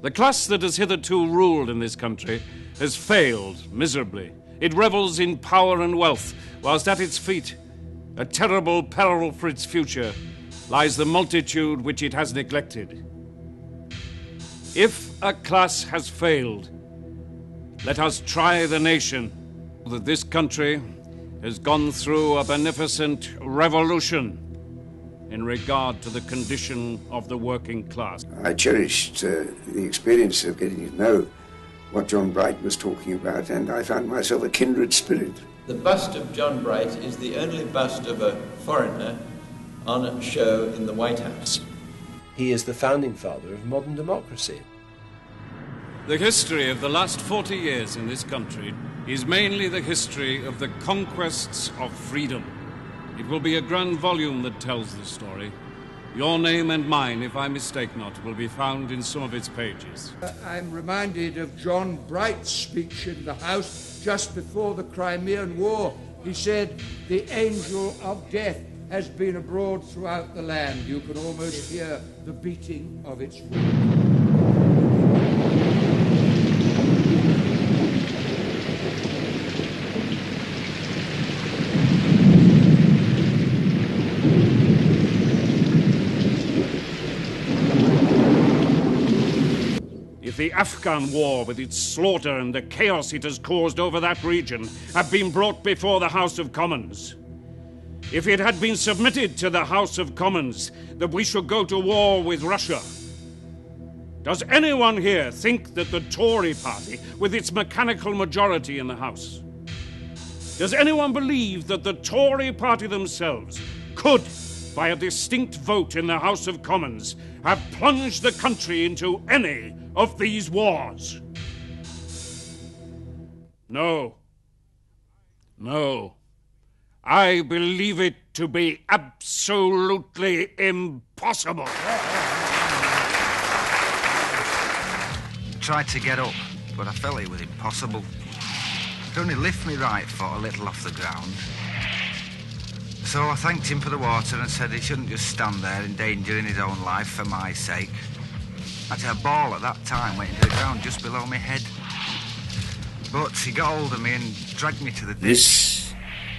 The class that has hitherto ruled in this country has failed miserably. It revels in power and wealth, whilst at its feet, a terrible peril for its future, lies the multitude which it has neglected. If a class has failed, let us try the nation. That this country has gone through a beneficent revolution in regard to the condition of the working class. I cherished the experience of getting to know what John Bright was talking about, and I found myself a kindred spirit. The bust of John Bright is the only bust of a foreigner on a show in the White House. He is the founding father of modern democracy. The history of the last 40 years in this country is mainly the history of the conquests of freedom. It will be a grand volume that tells the story. Your name and mine, if I mistake not, will be found in some of its pages. I'm reminded of John Bright's speech in the House just before the Crimean War. He said, "The angel of death has been abroad throughout the land. You can almost hear the beating of its wings." If the Afghan war, with its slaughter and the chaos it has caused over that region, had been brought before the House of Commons, if it had been submitted to the House of Commons that we should go to war with Russia, does anyone here think that the Tory party, with its mechanical majority in the House, does anyone believe that the Tory party themselves could, by a distinct vote in the House of Commons, have plunged the country into any of these wars? No. No. I believe it to be absolutely impossible. Tried to get up, but I felt it was impossible. Could only lift me right foot a little off the ground. So I thanked him for the water and said he shouldn't just stand there endangering his own life for my sake. Actually, a ball at that time went into the ground just below my head. But he got hold of me and dragged me to the... This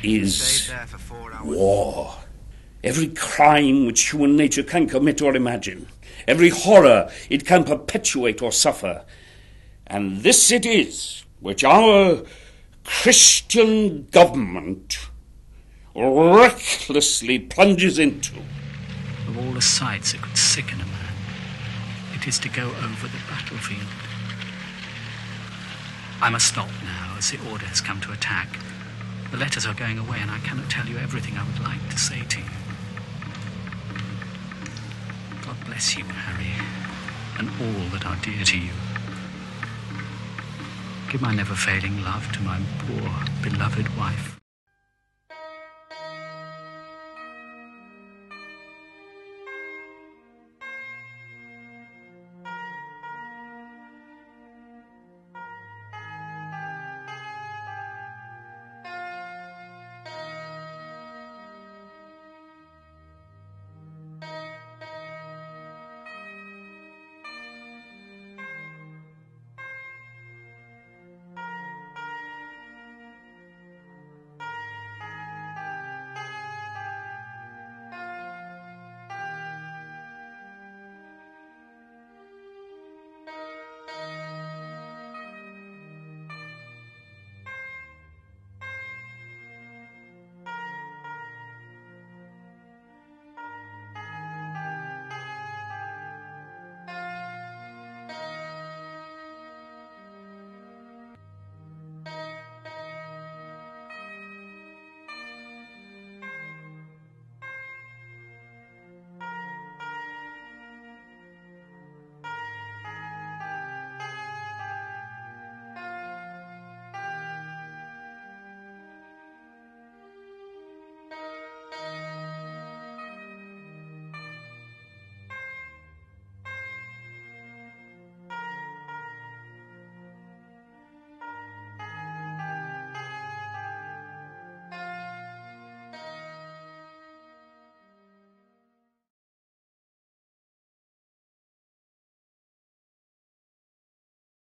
is war. Every crime which human nature can commit or imagine. Every horror it can perpetuate or suffer. And this it is which our Christian government recklessly plunges into. Of all the sights that could sicken a man, it is to go over the battlefield. I must stop now, as the order has come to attack. The letters are going away, and I cannot tell you everything I would like to say to you. God bless you, Harry, and all that are dear to you. Give my never-failing love to my poor, beloved wife.